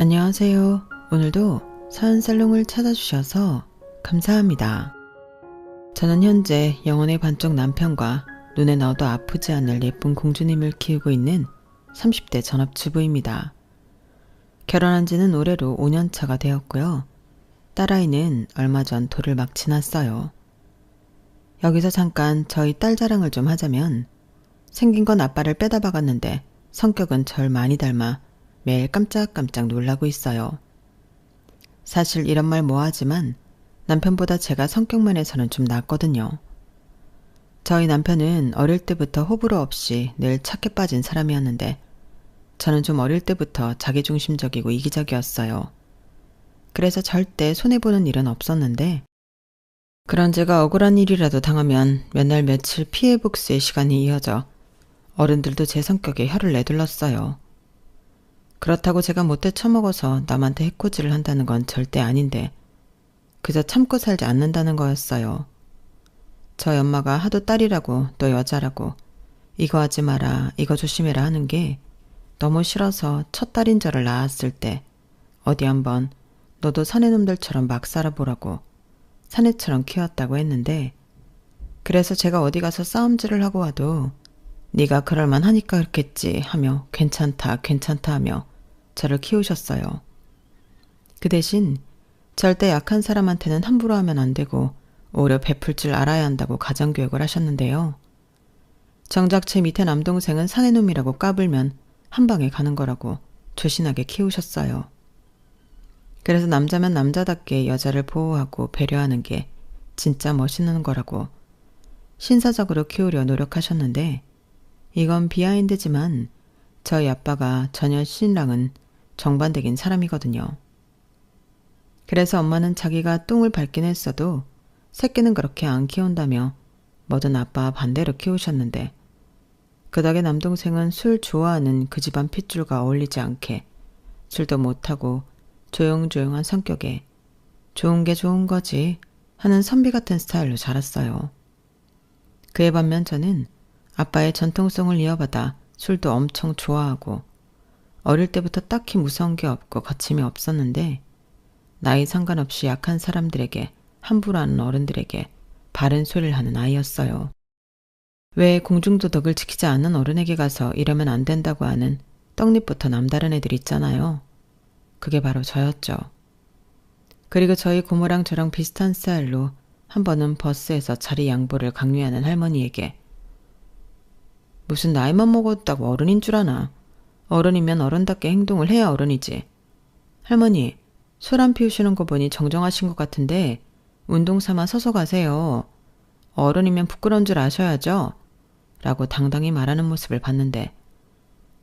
안녕하세요. 오늘도 사연살롱을 찾아주셔서 감사합니다. 저는 현재 영혼의 반쪽 남편과 눈에 넣어도 아프지 않을 예쁜 공주님을 키우고 있는 30대 전업주부입니다. 결혼한 지는 올해로 5년차가 되었고요. 딸아이는 얼마 전 돌을 막 지났어요. 여기서 잠깐 저희 딸 자랑을 좀 하자면 생긴 건 아빠를 빼다 박았는데 성격은 절 많이 닮아 매일 깜짝깜짝 놀라고 있어요. 사실 이런 말 뭐하지만 남편보다 제가 성격 면에서는 좀 낫거든요. 저희 남편은 어릴 때부터 호불호 없이 늘 착해 빠진 사람이었는데 저는 좀 어릴 때부터 자기중심적이고 이기적이었어요. 그래서 절대 손해보는 일은 없었는데 그런 제가 억울한 일이라도 당하면 몇날 며칠 피해 복수의 시간이 이어져 어른들도 제 성격에 혀를 내둘렀어요. 그렇다고 제가 못돼 처먹어서 남한테 해코지를 한다는 건 절대 아닌데 그저 참고 살지 않는다는 거였어요. 저희 엄마가 하도 딸이라고 또 여자라고 이거 하지 마라 이거 조심해라 하는 게 너무 싫어서 첫 딸인 저를 낳았을 때 어디 한번 너도 사내놈들처럼 막 살아보라고 사내처럼 키웠다고 했는데 그래서 제가 어디 가서 싸움질을 하고 와도 네가 그럴만 하니까 그렇겠지 하며 괜찮다 괜찮다 하며 저를 키우셨어요. 그 대신 절대 약한 사람한테는 함부로 하면 안 되고 오히려 베풀 줄 알아야 한다고 가정교육을 하셨는데요. 정작 제 밑에 남동생은 사내놈이라고 까불면 한 방에 가는 거라고 조신하게 키우셨어요. 그래서 남자면 남자답게 여자를 보호하고 배려하는 게 진짜 멋있는 거라고 신사적으로 키우려 노력하셨는데 이건 비하인드지만 저희 아빠가 전혀 신랑은 정반대긴 사람이거든요. 그래서 엄마는 자기가 똥을 밟긴 했어도 새끼는 그렇게 안 키운다며 뭐든 아빠와 반대로 키우셨는데 그 덕에 남동생은 술 좋아하는 그 집안 핏줄과 어울리지 않게 술도 못하고 조용조용한 성격에 좋은 게 좋은 거지 하는 선비 같은 스타일로 자랐어요. 그에 반면 저는 아빠의 전통성을 이어받아 술도 엄청 좋아하고 어릴 때부터 딱히 무서운 게 없고 거침이 없었는데 나이 상관없이 약한 사람들에게 함부로 하는 어른들에게 바른 소리를 하는 아이였어요. 왜 공중도덕을 지키지 않는 어른에게 가서 이러면 안 된다고 하는 떡잎부터 남다른 애들 있잖아요. 그게 바로 저였죠. 그리고 저희 고모랑 저랑 비슷한 스타일로 한 번은 버스에서 자리 양보를 강요하는 할머니에게 무슨 나이만 먹었다고 어른인 줄 아나. 어른이면 어른답게 행동을 해야 어른이지. 할머니, 술 안 피우시는 거 보니 정정하신 것 같은데 운동 삼아 서서 가세요. 어른이면 부끄러운 줄 아셔야죠. 라고 당당히 말하는 모습을 봤는데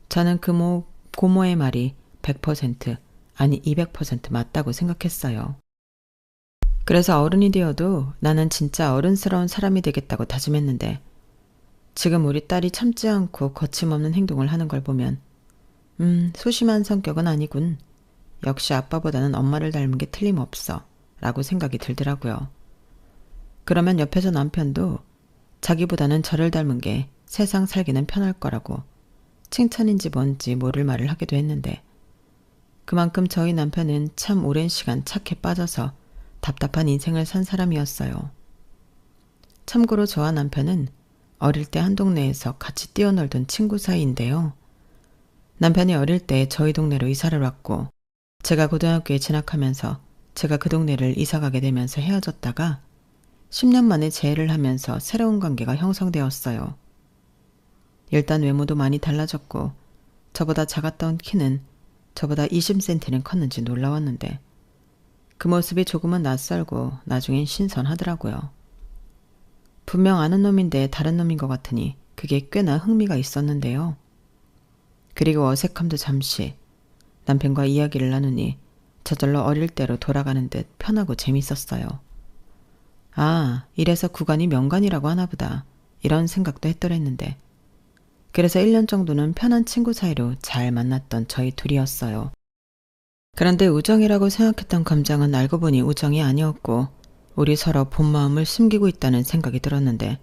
저는 그 고모의 말이 100% 아니 200% 맞다고 생각했어요. 그래서 어른이 되어도 나는 진짜 어른스러운 사람이 되겠다고 다짐했는데 지금 우리 딸이 참지 않고 거침없는 행동을 하는 걸 보면 소심한 성격은 아니군. 역시 아빠보다는 엄마를 닮은 게 틀림없어 라고 생각이 들더라고요. 그러면 옆에서 남편도 자기보다는 저를 닮은 게 세상 살기는 편할 거라고 칭찬인지 뭔지 모를 말을 하기도 했는데 그만큼 저희 남편은 참 오랜 시간 착해 빠져서 답답한 인생을 산 사람이었어요. 참고로 저와 남편은 어릴 때 한 동네에서 같이 뛰어놀던 친구 사이인데요. 남편이 어릴 때 저희 동네로 이사를 왔고 제가 고등학교에 진학하면서 제가 그 동네를 이사가게 되면서 헤어졌다가 10년 만에 재회를 하면서 새로운 관계가 형성되었어요. 일단 외모도 많이 달라졌고 저보다 작았던 키는 저보다 20cm는 컸는지 놀라웠는데 그 모습이 조금은 낯설고 나중엔 신선하더라고요. 분명 아는 놈인데 다른 놈인 것 같으니 그게 꽤나 흥미가 있었는데요. 그리고 어색함도 잠시 남편과 이야기를 나누니 저절로 어릴 때로 돌아가는 듯 편하고 재밌었어요. 아, 이래서 구간이 명간이라고 하나 보다 이런 생각도 했더랬는데 그래서 1년 정도는 편한 친구 사이로 잘 만났던 저희 둘이었어요. 그런데 우정이라고 생각했던 감정은 알고 보니 우정이 아니었고 우리 서로 본 마음을 숨기고 있다는 생각이 들었는데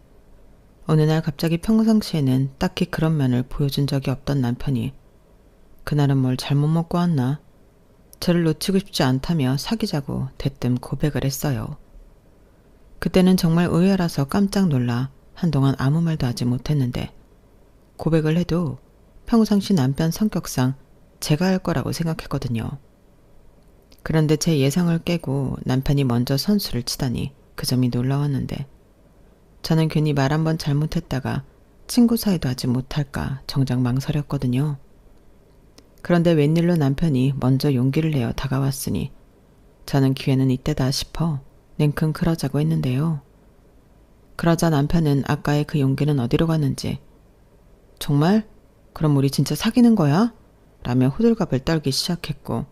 어느 날 갑자기 평상시에는 딱히 그런 면을 보여준 적이 없던 남편이 그날은 뭘 잘못 먹고 왔나? 저를 놓치고 싶지 않다며 사귀자고 대뜸 고백을 했어요. 그때는 정말 의외라서 깜짝 놀라 한동안 아무 말도 하지 못했는데 고백을 해도 평상시 남편 성격상 제가 할 거라고 생각했거든요. 그런데 제 예상을 깨고 남편이 먼저 선수를 치다니 그 점이 놀라웠는데 저는 괜히 말 한번 잘못했다가 친구 사이도 하지 못할까 정작 망설였거든요. 그런데 웬일로 남편이 먼저 용기를 내어 다가왔으니 저는 기회는 이때다 싶어 냉큼 그러자고 했는데요. 그러자 남편은 아까의 그 용기는 어디로 갔는지 정말? 그럼 우리 진짜 사귀는 거야? 라며 호들갑을 떨기 시작했고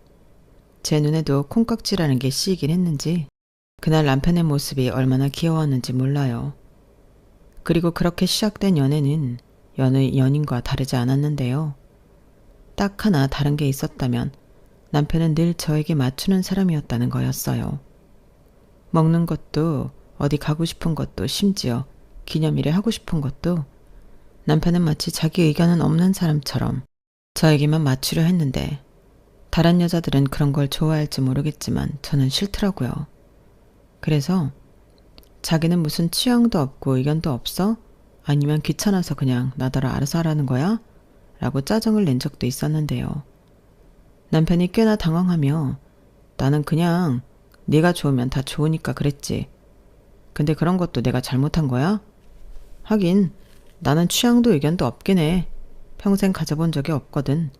제 눈에도 콩깍지라는 게 씌이긴 했는지 그날 남편의 모습이 얼마나 귀여웠는지 몰라요. 그리고 그렇게 시작된 연애는 여느 연인과 다르지 않았는데요. 딱 하나 다른 게 있었다면 남편은 늘 저에게 맞추는 사람이었다는 거였어요. 먹는 것도 어디 가고 싶은 것도 심지어 기념일에 하고 싶은 것도 남편은 마치 자기 의견은 없는 사람처럼 저에게만 맞추려 했는데 다른 여자들은 그런 걸 좋아할지 모르겠지만 저는 싫더라고요. 그래서 자기는 무슨 취향도 없고 의견도 없어? 아니면 귀찮아서 그냥 나더러 알아서 하라는 거야? 라고 짜증을 낸 적도 있었는데요. 남편이 꽤나 당황하며 나는 그냥 네가 좋으면 다 좋으니까 그랬지. 근데 그런 것도 내가 잘못한 거야? 하긴 나는 취향도 의견도 없긴 해. 평생 가져본 적이 없거든.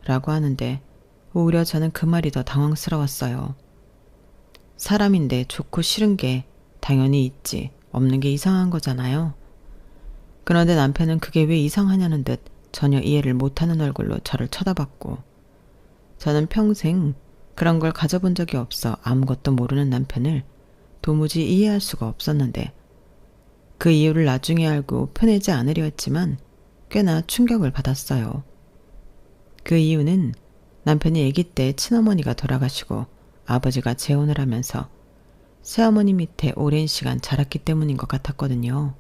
라고 하는데 오히려 저는 그 말이 더 당황스러웠어요. 사람인데 좋고 싫은 게 당연히 있지 없는 게 이상한 거잖아요. 그런데 남편은 그게 왜 이상하냐는 듯 전혀 이해를 못하는 얼굴로 저를 쳐다봤고 저는 평생 그런 걸 가져본 적이 없어 아무것도 모르는 남편을 도무지 이해할 수가 없었는데 그 이유를 나중에 알고 편해지 않으려 했지만 꽤나 충격을 받았어요. 그 이유는 남편이 아기 때 친어머니가 돌아가시고 아버지가 재혼을 하면서 새어머니 밑에 오랜 시간 자랐기 때문인 것 같았거든요.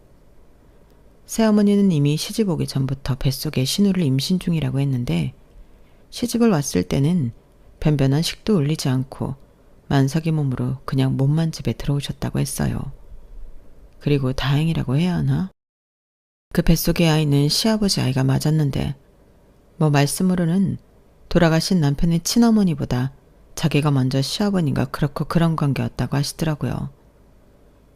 새어머니는 이미 시집 오기 전부터 뱃속에 신우를 임신 중이라고 했는데 시집을 왔을 때는 변변한 식도 올리지 않고 만삭이 몸으로 그냥 몸만 집에 들어오셨다고 했어요. 그리고 다행이라고 해야 하나? 그 뱃속의 아이는 시아버지 아이가 맞았는데 뭐 말씀으로는 돌아가신 남편의 친어머니보다 자기가 먼저 시아버님과 그렇고 그런 관계였다고 하시더라고요.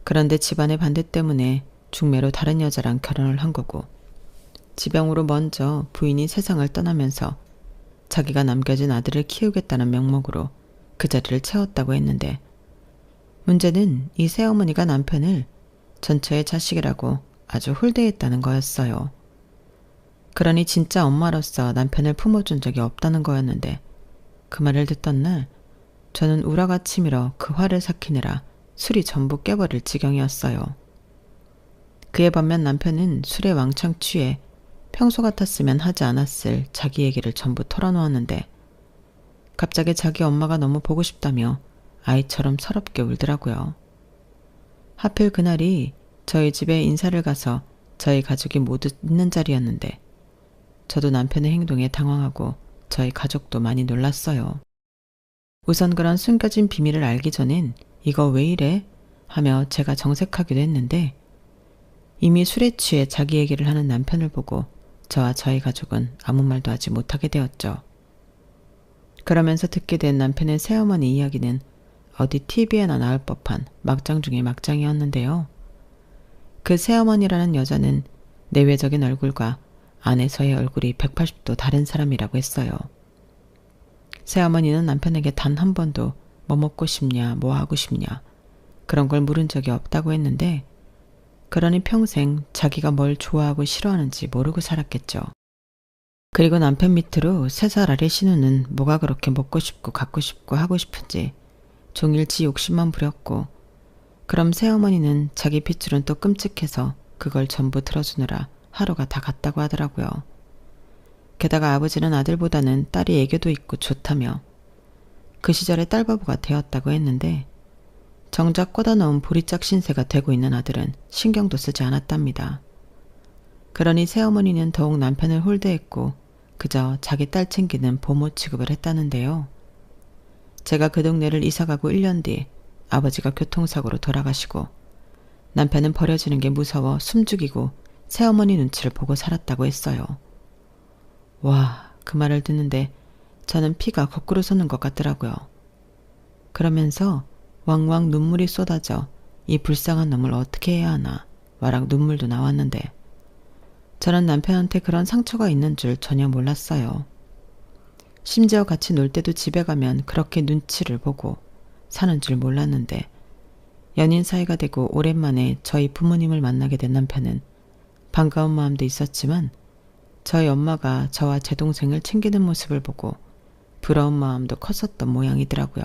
그런데 집안의 반대 때문에 중매로 다른 여자랑 결혼을 한 거고 지병으로 먼저 부인이 세상을 떠나면서 자기가 남겨진 아들을 키우겠다는 명목으로 그 자리를 채웠다고 했는데 문제는 이 새어머니가 남편을 전처의 자식이라고 아주 홀대했다는 거였어요. 그러니 진짜 엄마로서 남편을 품어준 적이 없다는 거였는데 그 말을 듣던 날 저는 우라가 치밀어 그 화를 삭히느라 술이 전부 깨버릴 지경이었어요. 그에 반면 남편은 술에 왕창 취해 평소 같았으면 하지 않았을 자기 얘기를 전부 털어놓았는데 갑자기 자기 엄마가 너무 보고 싶다며 아이처럼 서럽게 울더라고요. 하필 그날이 저희 집에 인사를 가서 저희 가족이 모두 있는 자리였는데 저도 남편의 행동에 당황하고 저희 가족도 많이 놀랐어요. 우선 그런 숨겨진 비밀을 알기 전엔 이거 왜 이래? 하며 제가 정색하기도 했는데 이미 술에 취해 자기 얘기를 하는 남편을 보고 저와 저희 가족은 아무 말도 하지 못하게 되었죠. 그러면서 듣게 된 남편의 새어머니 이야기는 어디 TV에나 나올 법한 막장 중의 막장이었는데요. 그 새어머니라는 여자는 내외적인 얼굴과 안에서의 얼굴이 180도 다른 사람이라고 했어요. 새어머니는 남편에게 단 한 번도 뭐 먹고 싶냐, 뭐 하고 싶냐 그런 걸 물은 적이 없다고 했는데 그러니 평생 자기가 뭘 좋아하고 싫어하는지 모르고 살았겠죠. 그리고 남편 밑으로 3살 아래 신우는 뭐가 그렇게 먹고 싶고 갖고 싶고 하고 싶은지 종일지 욕심만 부렸고 그럼 새어머니는 자기 핏줄은 또 끔찍해서 그걸 전부 들어주느라 하루가 다 갔다고 하더라고요. 게다가 아버지는 아들보다는 딸이 애교도 있고 좋다며 그 시절에 딸바보가 되었다고 했는데 정작 꽂아 넣은 보리짝 신세가 되고 있는 아들은 신경도 쓰지 않았답니다. 그러니 새어머니는 더욱 남편을 홀대했고 그저 자기 딸 챙기는 보모 취급을 했다는데요. 제가 그 동네를 이사가고 1년 뒤 아버지가 교통사고로 돌아가시고 남편은 버려지는 게 무서워 숨죽이고 새어머니 눈치를 보고 살았다고 했어요. 와, 그 말을 듣는데 저는 피가 거꾸로 솟는 것 같더라고요. 그러면서 왕왕 눈물이 쏟아져 이 불쌍한 놈을 어떻게 해야 하나 와락 눈물도 나왔는데 저는 남편한테 그런 상처가 있는 줄 전혀 몰랐어요. 심지어 같이 놀 때도 집에 가면 그렇게 눈치를 보고 사는 줄 몰랐는데 연인 사이가 되고 오랜만에 저희 부모님을 만나게 된 남편은 반가운 마음도 있었지만 저희 엄마가 저와 제 동생을 챙기는 모습을 보고 부러운 마음도 컸었던 모양이더라고요.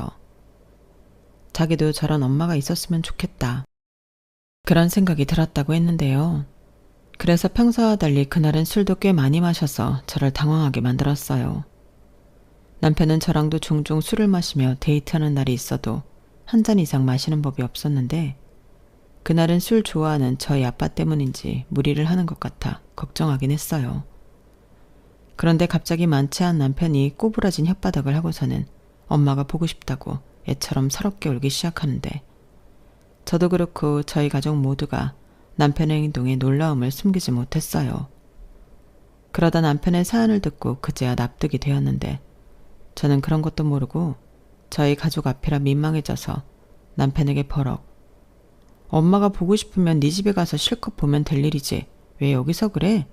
자기도 저런 엄마가 있었으면 좋겠다. 그런 생각이 들었다고 했는데요. 그래서 평소와 달리 그날은 술도 꽤 많이 마셔서 저를 당황하게 만들었어요. 남편은 저랑도 종종 술을 마시며 데이트하는 날이 있어도 한 잔 이상 마시는 법이 없었는데 그날은 술 좋아하는 저희 아빠 때문인지 무리를 하는 것 같아 걱정하긴 했어요. 그런데 갑자기 만취한 남편이 꼬부라진 혓바닥을 하고서는 엄마가 보고 싶다고 애처럼 서럽게 울기 시작하는데 저도 그렇고 저희 가족 모두가 남편의 행동에 놀라움을 숨기지 못했어요. 그러다 남편의 사연을 듣고 그제야 납득이 되었는데 저는 그런 것도 모르고 저희 가족 앞이라 민망해져서 남편에게 버럭 엄마가 보고 싶으면 네 집에 가서 실컷 보면 될 일이지 왜 여기서 그래?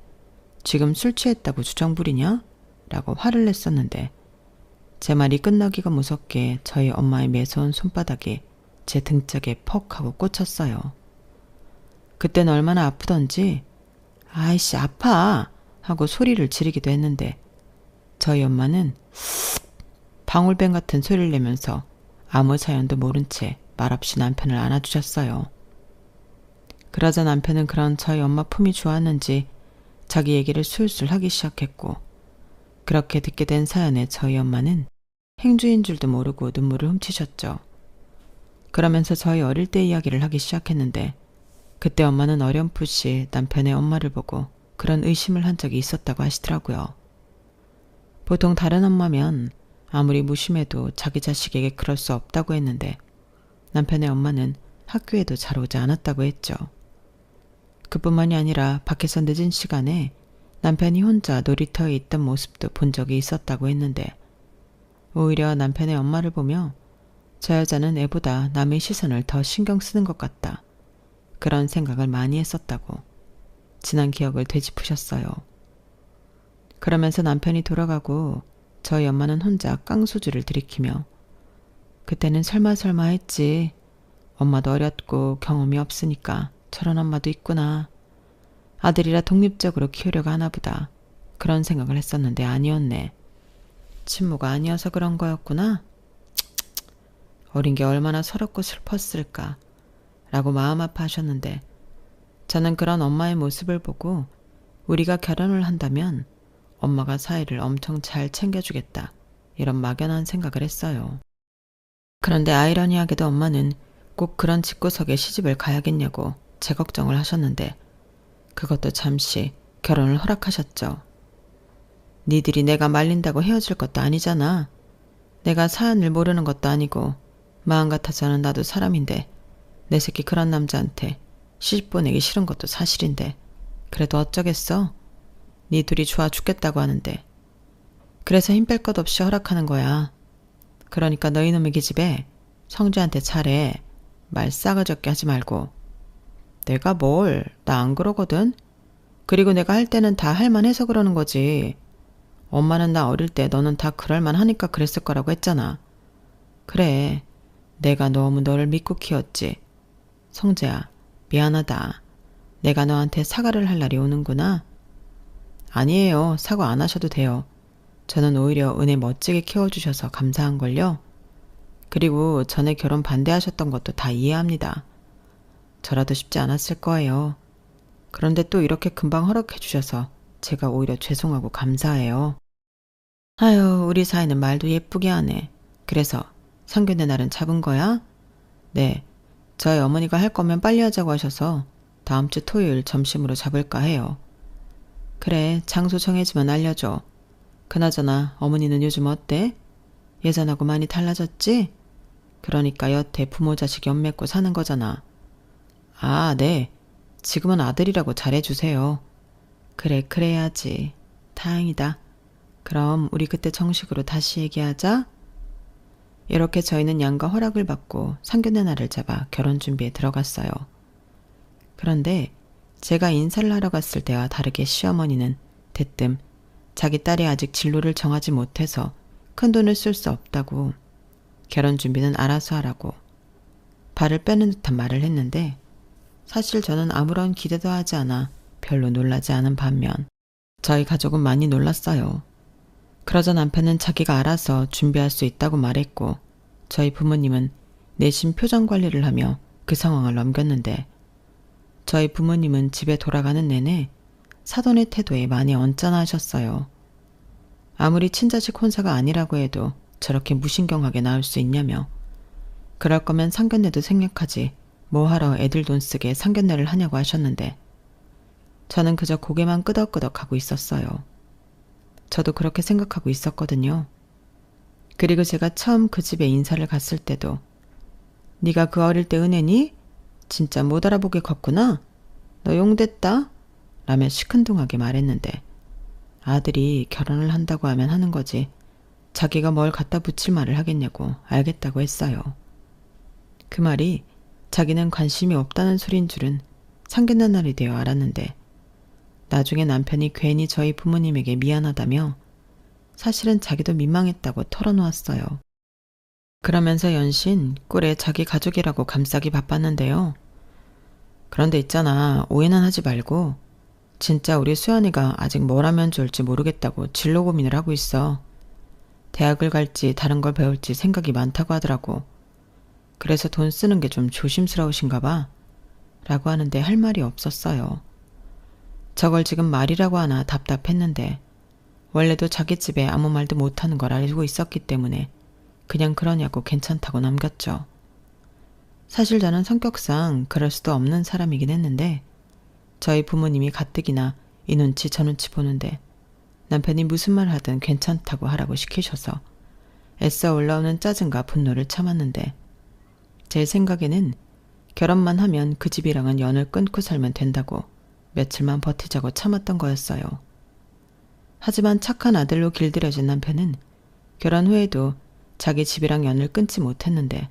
지금 술 취했다고 주정 부리냐? 라고 화를 냈었는데 제 말이 끝나기가 무섭게 저희 엄마의 매서운 손바닥이 제 등짝에 퍽 하고 꽂혔어요. 그땐 얼마나 아프던지 아이씨 아파 하고 소리를 지르기도 했는데 저희 엄마는 방울뱀 같은 소리를 내면서 아무 사연도 모른 채 말없이 남편을 안아주셨어요. 그러자 남편은 그런 저희 엄마 품이 좋았는지 자기 얘기를 술술 하기 시작했고 그렇게 듣게 된 사연에 저희 엄마는 행주인 줄도 모르고 눈물을 훔치셨죠. 그러면서 저희 어릴 때 이야기를 하기 시작했는데 그때 엄마는 어렴풋이 남편의 엄마를 보고 그런 의심을 한 적이 있었다고 하시더라고요. 보통 다른 엄마면 아무리 무심해도 자기 자식에게 그럴 수 없다고 했는데 남편의 엄마는 학교에도 잘 오지 않았다고 했죠. 그뿐만이 아니라 밖에서 늦은 시간에 남편이 혼자 놀이터에 있던 모습도 본 적이 있었다고 했는데 오히려 남편의 엄마를 보며 저 여자는 애보다 남의 시선을 더 신경 쓰는 것 같다. 그런 생각을 많이 했었다고 지난 기억을 되짚으셨어요. 그러면서 남편이 돌아가고 저희 엄마는 혼자 깡소주를 들이키며 그때는 설마 했지. 엄마도 어렸고 경험이 없으니까 저런 엄마도 있구나. 아들이라 독립적으로 키우려고 하나 보다. 그런 생각을 했었는데 아니었네. 친모가 아니어서 그런 거였구나. 어린 게 얼마나 서럽고 슬펐을까 라고 마음 아파하셨는데 저는 그런 엄마의 모습을 보고 우리가 결혼을 한다면 엄마가 사이를 엄청 잘 챙겨주겠다 이런 막연한 생각을 했어요. 그런데 아이러니하게도 엄마는 꼭 그런 집구석에 시집을 가야겠냐고 제 걱정을 하셨는데 그것도 잠시 결혼을 허락하셨죠. 니들이 내가 말린다고 헤어질 것도 아니잖아. 내가 사연을 모르는 것도 아니고 마음 같아서는 나도 사람인데 내 새끼 그런 남자한테 시집 보내기 싫은 것도 사실인데 그래도 어쩌겠어. 니 둘이 좋아 죽겠다고 하는데 그래서 힘 뺄 것 없이 허락하는 거야. 그러니까 너희 놈의 기집애 성주한테 차례 말 싸가지 없게 하지 말고. 내가 뭘, 나 안 그러거든. 그리고 내가 할 때는 다 할만해서 그러는 거지. 엄마는 나 어릴 때 너는 다 그럴만 하니까 그랬을 거라고 했잖아. 그래, 내가 너무 너를 믿고 키웠지. 성재야, 미안하다. 내가 너한테 사과를 할 날이 오는구나. 아니에요. 사과 안 하셔도 돼요. 저는 오히려 은혜 멋지게 키워주셔서 감사한걸요. 그리고 전에 결혼 반대하셨던 것도 다 이해합니다. 저라도 쉽지 않았을 거예요. 그런데 또 이렇게 금방 허락해 주셔서 제가 오히려 죄송하고 감사해요. 아유, 우리 사이는 말도 예쁘게 하네. 그래서 상견례 날은 잡은 거야? 네, 저희 어머니가 할 거면 빨리 하자고 하셔서 다음 주 토요일 점심으로 잡을까 해요. 그래, 장소 정해지면 알려줘. 그나저나 어머니는 요즘 어때? 예전하고 많이 달라졌지? 그러니까 여태 부모 자식 연 맺고 사는 거잖아. 아, 네. 지금은 아들이라고 잘해주세요. 그래, 그래야지. 다행이다. 그럼 우리 그때 정식으로 다시 얘기하자. 이렇게 저희는 양가 허락을 받고 상견례 날을 잡아 결혼 준비에 들어갔어요. 그런데 제가 인사를 하러 갔을 때와 다르게 시어머니는 대뜸 자기 딸이 아직 진로를 정하지 못해서 큰돈을 쓸 수 없다고, 결혼 준비는 알아서 하라고 발을 빼는 듯한 말을 했는데, 사실 저는 아무런 기대도 하지 않아 별로 놀라지 않은 반면 저희 가족은 많이 놀랐어요. 그러자 남편은 자기가 알아서 준비할 수 있다고 말했고, 저희 부모님은 내심 표정 관리를 하며 그 상황을 넘겼는데, 저희 부모님은 집에 돌아가는 내내 사돈의 태도에 많이 언짢아하셨어요. 아무리 친자식 혼사가 아니라고 해도 저렇게 무신경하게 나올 수 있냐며, 그럴 거면 상견례도 생략하지 뭐하러 애들 돈 쓰게 상견례를 하냐고 하셨는데, 저는 그저 고개만 끄덕끄덕하고 있었어요. 저도 그렇게 생각하고 있었거든요. 그리고 제가 처음 그 집에 인사를 갔을 때도 네가 그 어릴 때 은혜니? 진짜 못 알아보게 컸구나. 너 용됐다? 라며 시큰둥하게 말했는데, 아들이 결혼을 한다고 하면 하는 거지 자기가 뭘 갖다 붙일 말을 하겠냐고 알겠다고 했어요. 그 말이 자기는 관심이 없다는 소린 줄은 상견례 날이 되어 알았는데, 나중에 남편이 괜히 저희 부모님에게 미안하다며 사실은 자기도 민망했다고 털어놓았어요. 그러면서 연신 꿀에 자기 가족이라고 감싸기 바빴는데요. 그런데 있잖아, 오해는 하지 말고 진짜 우리 수연이가 아직 뭘 하면 좋을지 모르겠다고 진로 고민을 하고 있어. 대학을 갈지 다른 걸 배울지 생각이 많다고 하더라고. 그래서 돈 쓰는 게 좀 조심스러우신가 봐. 라고 하는데 할 말이 없었어요. 저걸 지금 말이라고 하나 답답했는데, 원래도 자기 집에 아무 말도 못하는 걸 알고 있었기 때문에 그냥 그러냐고 괜찮다고 넘겼죠. 사실 저는 성격상 그럴 수도 없는 사람이긴 했는데, 저희 부모님이 가뜩이나 이 눈치 저 눈치 보는데 남편이 무슨 말 하든 괜찮다고 하라고 시키셔서 애써 올라오는 짜증과 분노를 참았는데, 제 생각에는 결혼만 하면 그 집이랑은 연을 끊고 살면 된다고 며칠만 버티자고 참았던 거였어요. 하지만 착한 아들로 길들여진 남편은 결혼 후에도 자기 집이랑 연을 끊지 못했는데,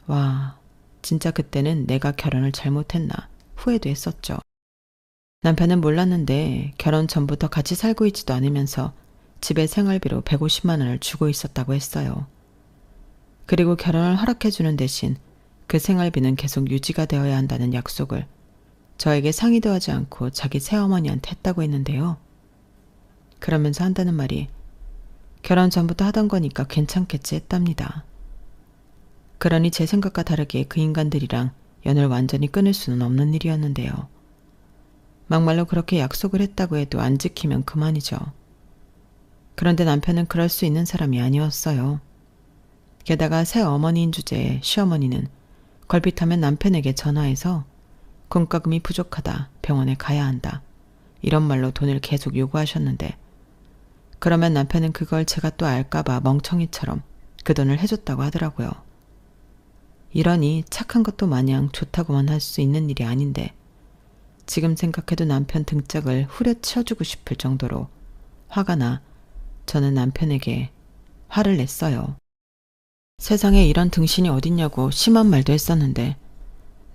와, 진짜 그때는 내가 결혼을 잘못했나 후회도 했었죠. 남편은 몰랐는데 결혼 전부터 같이 살고 있지도 않으면서 집에 생활비로 150만 원을 주고 있었다고 했어요. 그리고 결혼을 허락해주는 대신 그 생활비는 계속 유지가 되어야 한다는 약속을 저에게 상의도 하지 않고 자기 새어머니한테 했다고 했는데요. 그러면서 한다는 말이 결혼 전부터 하던 거니까 괜찮겠지 했답니다. 그러니 제 생각과 다르게 그 인간들이랑 연을 완전히 끊을 수는 없는 일이었는데요. 막말로 그렇게 약속을 했다고 해도 안 지키면 그만이죠. 그런데 남편은 그럴 수 있는 사람이 아니었어요. 게다가 새어머니인 주제에 시어머니는 걸핏하면 남편에게 전화해서 공과금이 부족하다, 병원에 가야 한다, 이런 말로 돈을 계속 요구하셨는데, 그러면 남편은 그걸 제가 또 알까봐 멍청이처럼 그 돈을 해줬다고 하더라고요. 이러니 착한 것도 마냥 좋다고만 할 수 있는 일이 아닌데, 지금 생각해도 남편 등짝을 후려치워주고 싶을 정도로 화가 나 저는 남편에게 화를 냈어요. 세상에 이런 등신이 어딨냐고 심한 말도 했었는데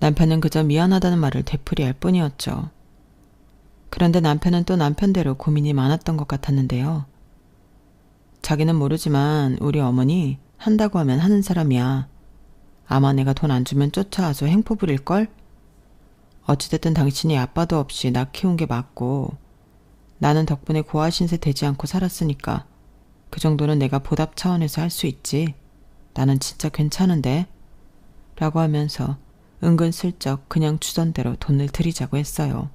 남편은 그저 미안하다는 말을 되풀이할 뿐이었죠. 그런데 남편은 또 남편대로 고민이 많았던 것 같았는데요. 자기는 모르지만 우리 어머니 한다고 하면 하는 사람이야. 아마 내가 돈 안 주면 쫓아와서 행포 부릴걸? 어찌됐든 당신이 아빠도 없이 나 키운 게 맞고 나는 덕분에 고아 신세 되지 않고 살았으니까 그 정도는 내가 보답 차원에서 할 수 있지. 나는 진짜 괜찮은데? 라고 하면서 은근슬쩍 그냥 주던 대로 돈을 드리자고 했어요.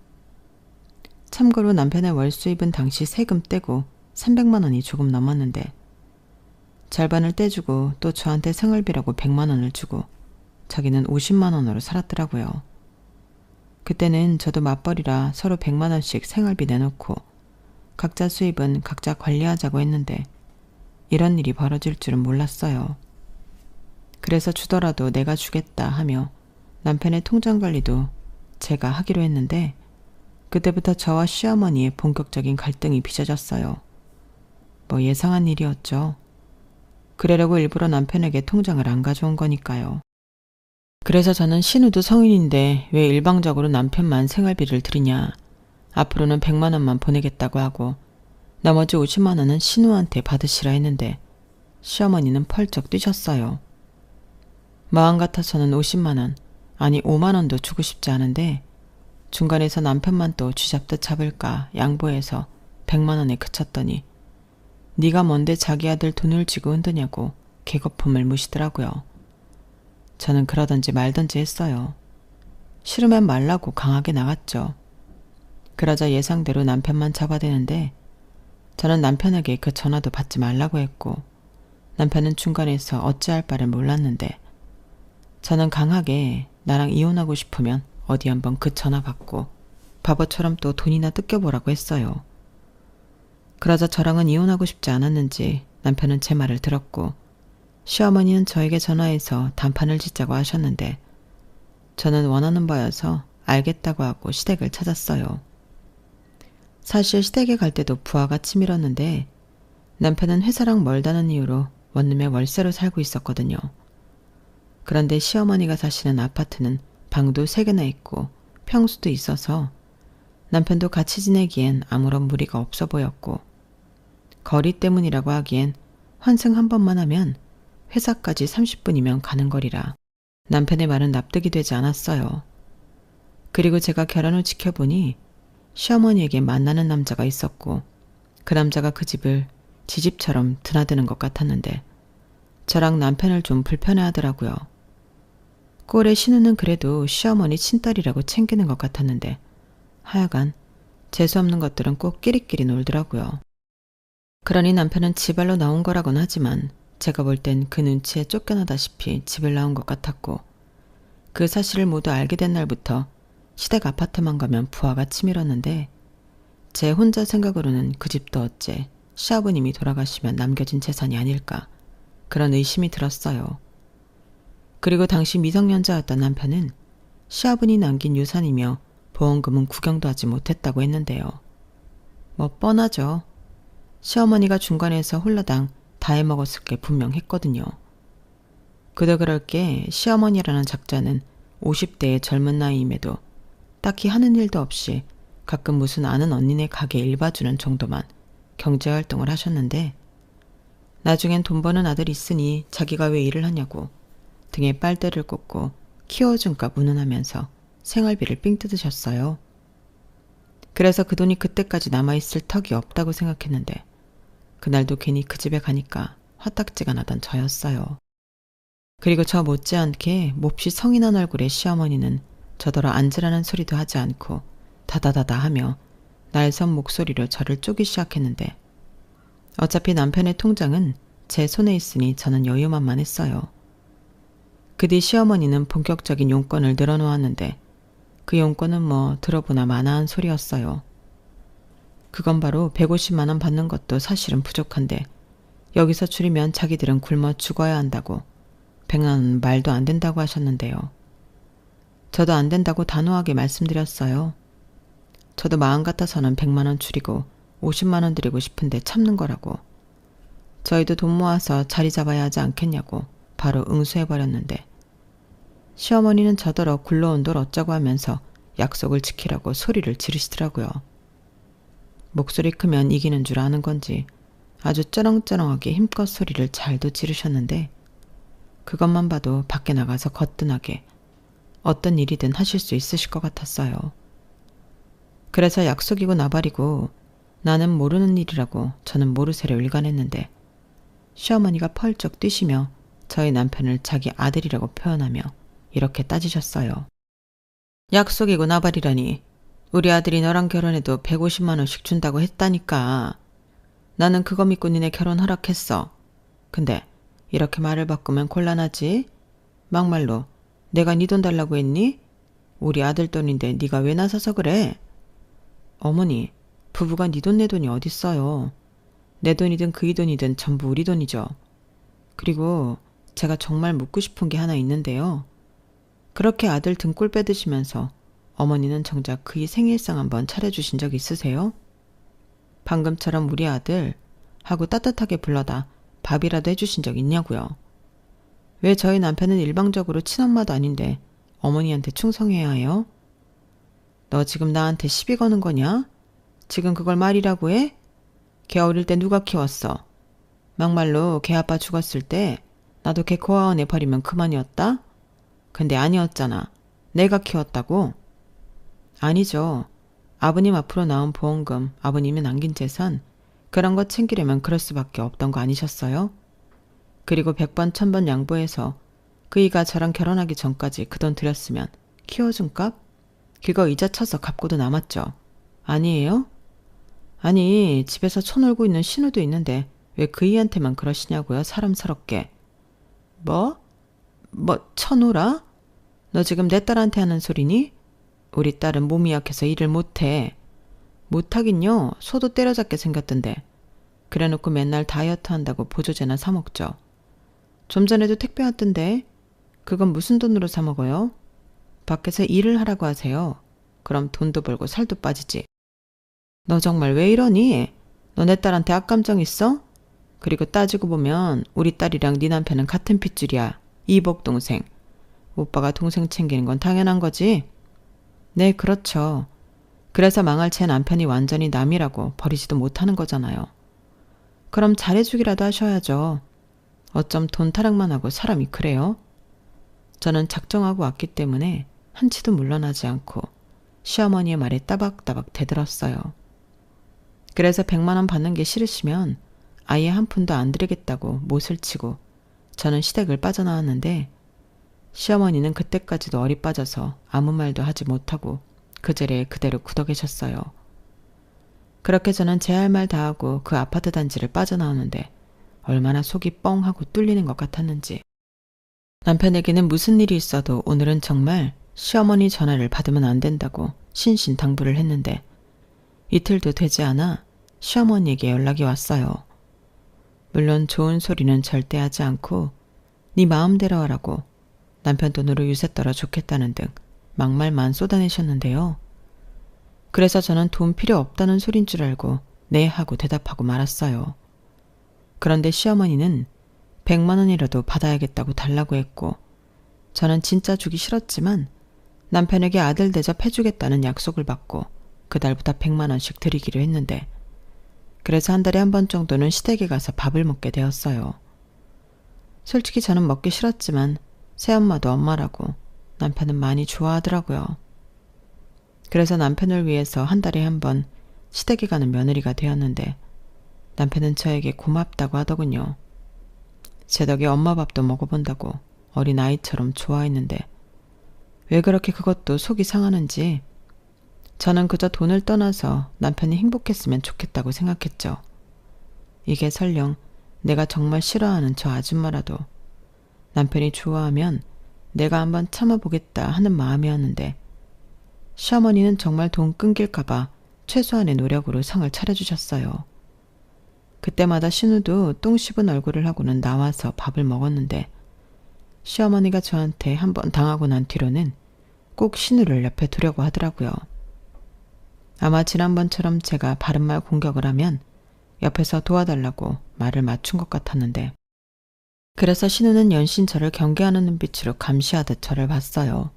참고로 남편의 월 수입은 당시 세금 떼고 300만 원이 조금 넘었는데 절반을 떼주고 또 저한테 생활비라고 100만 원을 주고 자기는 50만 원으로 살았더라고요. 그때는 저도 맞벌이라 서로 100만 원씩 생활비 내놓고 각자 수입은 각자 관리하자고 했는데 이런 일이 벌어질 줄은 몰랐어요. 그래서 주더라도 내가 주겠다 하며 남편의 통장 관리도 제가 하기로 했는데 그때부터 저와 시어머니의 본격적인 갈등이 빚어졌어요. 뭐 예상한 일이었죠. 그러려고 일부러 남편에게 통장을 안 가져온 거니까요. 그래서 저는 신우도 성인인데 왜 일방적으로 남편만 생활비를 드리냐. 앞으로는 100만 원만 보내겠다고 하고 나머지 50만 원은 신우한테 받으시라 했는데 시어머니는 펄쩍 뛰셨어요. 마음 같아서는 50만 원, 아니 5만 원도 주고 싶지 않은데 중간에서 남편만 또 쥐잡듯 잡을까 양보해서 100만 원에 그쳤더니 네가 뭔데 자기 아들 돈을 쥐고 흔드냐고 개거품을 무시더라고요. 저는 그러던지 말던지 했어요. 싫으면 말라고 강하게 나갔죠. 그러자 예상대로 남편만 잡아대는데 저는 남편에게 그 전화도 받지 말라고 했고 남편은 중간에서 어찌할 바를 몰랐는데 저는 강하게 나랑 이혼하고 싶으면 어디 한번 그 전화 받고 바보처럼 또 돈이나 뜯겨보라고 했어요. 그러자 저랑은 이혼하고 싶지 않았는지 남편은 제 말을 들었고 시어머니는 저에게 전화해서 단판을 짓자고 하셨는데 저는 원하는 바여서 알겠다고 하고 시댁을 찾았어요. 사실 시댁에 갈 때도 부하가 치밀었는데 남편은 회사랑 멀다는 이유로 원룸에 월세로 살고 있었거든요. 그런데 시어머니가 사시는 아파트는 방도 3개나 있고 평수도 있어서 남편도 같이 지내기엔 아무런 무리가 없어 보였고 거리 때문이라고 하기엔 환승 한 번만 하면 회사까지 30분이면 가는 거리라 남편의 말은 납득이 되지 않았어요. 그리고 제가 결혼을 지켜보니 시어머니에게 만나는 남자가 있었고 그 남자가 그 집을 지 집처럼 드나드는 것 같았는데 저랑 남편을 좀 불편해하더라고요. 꼴의 신우는 그래도 시어머니 친딸이라고 챙기는 것 같았는데 하여간 재수없는 것들은 꼭 끼리끼리 놀더라고요. 그러니 남편은 지발로 나온 거라곤 하지만 제가 볼 땐 그 눈치에 쫓겨나다시피 집을 나온 것 같았고 그 사실을 모두 알게 된 날부터 시댁 아파트만 가면 부하가 치밀었는데 제 혼자 생각으로는 그 집도 어째 시아버님이 돌아가시면 남겨진 재산이 아닐까 그런 의심이 들었어요. 그리고 당시 미성년자였던 남편은 시아버니 남긴 유산이며 보험금은 구경도 하지 못했다고 했는데요. 뭐 뻔하죠. 시어머니가 중간에서 홀라당 다 해먹었을 게 분명했거든요. 그도 그럴 게 시어머니라는 작자는 50대의 젊은 나이임에도 딱히 하는 일도 없이 가끔 무슨 아는 언니네 가게 일 봐주는 정도만 경제활동을 하셨는데 나중엔 돈 버는 아들 있으니 자기가 왜 일을 하냐고 등에 빨대를 꽂고 키워준 값 운운하면서 생활비를 삥 뜯으셨어요. 그래서 그 돈이 그때까지 남아있을 턱이 없다고 생각했는데 그날도 괜히 그 집에 가니까 화딱지가 나던 저였어요. 그리고 저 못지않게 몹시 성인한 얼굴의 시어머니는 저더러 앉으라는 소리도 하지 않고 다다다다 하며 날선 목소리로 저를 쪼기 시작했는데 어차피 남편의 통장은 제 손에 있으니 저는 여유만만했어요. 그 뒤 시어머니는 본격적인 용건을 늘어놓았는데 그 용건은 뭐 들어보나 마나한 소리였어요. 그건 바로 150만 원 받는 것도 사실은 부족한데 여기서 줄이면 자기들은 굶어 죽어야 한다고 100만 원은 말도 안 된다고 하셨는데요. 저도 안 된다고 단호하게 말씀드렸어요. 저도 마음 같아서는 100만 원 줄이고 50만 원 드리고 싶은데 참는 거라고. 저희도 돈 모아서 자리 잡아야 하지 않겠냐고 바로 응수해버렸는데 시어머니는 저더러 굴러온 돌 어쩌고 하면서 약속을 지키라고 소리를 지르시더라고요. 목소리 크면 이기는 줄 아는 건지 아주 쩌렁쩌렁하게 힘껏 소리를 잘도 지르셨는데 그것만 봐도 밖에 나가서 거뜬하게 어떤 일이든 하실 수 있으실 것 같았어요. 그래서 약속이고 나발이고 나는 모르는 일이라고 저는 모르쇠로 일관했는데 시어머니가 펄쩍 뛰시며 저희 남편을 자기 아들이라고 표현하며 이렇게 따지셨어요. 약속이고 나발이라니 우리 아들이 너랑 결혼해도 150만 원씩 준다고 했다니까. 나는 그거 믿고 니네 결혼 허락했어. 근데 이렇게 말을 바꾸면 곤란하지? 막말로 내가 네 돈 달라고 했니? 우리 아들 돈인데 네가 왜 나서서 그래? 어머니, 부부가 네 돈 내 돈이 어딨어요. 내 돈이든 그이 돈이든 전부 우리 돈이죠. 그리고 제가 정말 묻고 싶은 게 하나 있는데요. 그렇게 아들 등골 빼드시면서 어머니는 정작 그이 생일상 한번 차려주신 적 있으세요? 방금처럼 우리 아들 하고 따뜻하게 불러다 밥이라도 해주신 적 있냐고요. 왜 저희 남편은 일방적으로 친엄마도 아닌데 어머니한테 충성해야 해요? 너 지금 나한테 시비 거는 거냐? 지금 그걸 말이라고 해? 걔 어릴 때 누가 키웠어? 막말로 걔 아빠 죽었을 때 나도 걔 고아원 내버리면 그만이었다? 근데 아니었잖아. 내가 키웠다고? 아니죠. 아버님 앞으로 나온 보험금, 아버님이 남긴 재산, 그런 거 챙기려면 그럴 수밖에 없던 거 아니셨어요? 그리고 100번 1000번 양보해서 그이가 저랑 결혼하기 전까지 그 돈 들였으면 키워준 값? 그거 이자 쳐서 갚고도 남았죠. 아니에요? 아니, 집에서 쳐놀고 있는 신우도 있는데 왜 그이한테만 그러시냐고요, 사람스럽게. 뭐? 쳐놀아? 너 지금 내 딸한테 하는 소리니? 우리 딸은 몸이 약해서 일을 못해. 못하긴요. 소도 때려잡게 생겼던데. 그래놓고 맨날 다이어트 한다고 보조제나 사 먹죠. 좀 전에도 택배 왔던데. 그건 무슨 돈으로 사 먹어요? 밖에서 일을 하라고 하세요. 그럼 돈도 벌고 살도 빠지지. 너 정말 왜 이러니? 너 내 딸한테 악감정 있어? 그리고 따지고 보면 우리 딸이랑 네 남편은 같은 핏줄이야. 이복 동생. 오빠가 동생 챙기는 건 당연한 거지? 네, 그렇죠. 그래서 망할 제 남편이 완전히 남이라고 버리지도 못하는 거잖아요. 그럼 잘해주기라도 하셔야죠. 어쩜 돈 타락만 하고 사람이 그래요? 저는 작정하고 왔기 때문에 한치도 물러나지 않고 시어머니의 말에 따박따박 대들었어요. 그래서 100만 원 받는 게 싫으시면 아예 한 푼도 안 드리겠다고 못을 치고 저는 시댁을 빠져나왔는데 시어머니는 그때까지도 어리 빠져서 아무 말도 하지 못하고 그 자리에 그대로 굳어 계셨어요. 그렇게 저는 제 할 말 다 하고 그 아파트 단지를 빠져나오는데 얼마나 속이 뻥하고 뚫리는 것 같았는지. 남편에게는 무슨 일이 있어도 오늘은 정말 시어머니 전화를 받으면 안 된다고 신신당부를 했는데 이틀도 되지 않아 시어머니에게 연락이 왔어요. 물론 좋은 소리는 절대 하지 않고 네 마음대로 하라고 남편 돈으로 유세 떨어 좋겠다는 등 막말만 쏟아내셨는데요. 그래서 저는 돈 필요 없다는 소린 줄 알고 네 하고 대답하고 말았어요. 그런데 시어머니는 100만 원이라도 받아야겠다고 달라고 했고 저는 진짜 주기 싫었지만 남편에게 아들 대접해주겠다는 약속을 받고 그달부터 100만 원씩 드리기로 했는데 그래서 한 달에 한 번 정도는 시댁에 가서 밥을 먹게 되었어요. 솔직히 저는 먹기 싫었지만 새엄마도 엄마라고 남편은 많이 좋아하더라고요. 그래서 남편을 위해서 한 달에 한 번 시댁에 가는 며느리가 되었는데 남편은 저에게 고맙다고 하더군요. 제 덕에 엄마 밥도 먹어본다고 어린아이처럼 좋아했는데 왜 그렇게 그것도 속이 상하는지 저는 그저 돈을 떠나서 남편이 행복했으면 좋겠다고 생각했죠. 이게 설령 내가 정말 싫어하는 저 아줌마라도 남편이 좋아하면 내가 한번 참아보겠다 하는 마음이었는데 시어머니는 정말 돈 끊길까봐 최소한의 노력으로 상을 차려주셨어요. 그때마다 신우도 똥 씹은 얼굴을 하고는 나와서 밥을 먹었는데 시어머니가 저한테 한번 당하고 난 뒤로는 꼭 신우를 옆에 두려고 하더라고요. 아마 지난번처럼 제가 바른말 공격을 하면 옆에서 도와달라고 말을 맞춘 것 같았는데 그래서 신우는 연신 저를 경계하는 눈빛으로 감시하듯 저를 봤어요.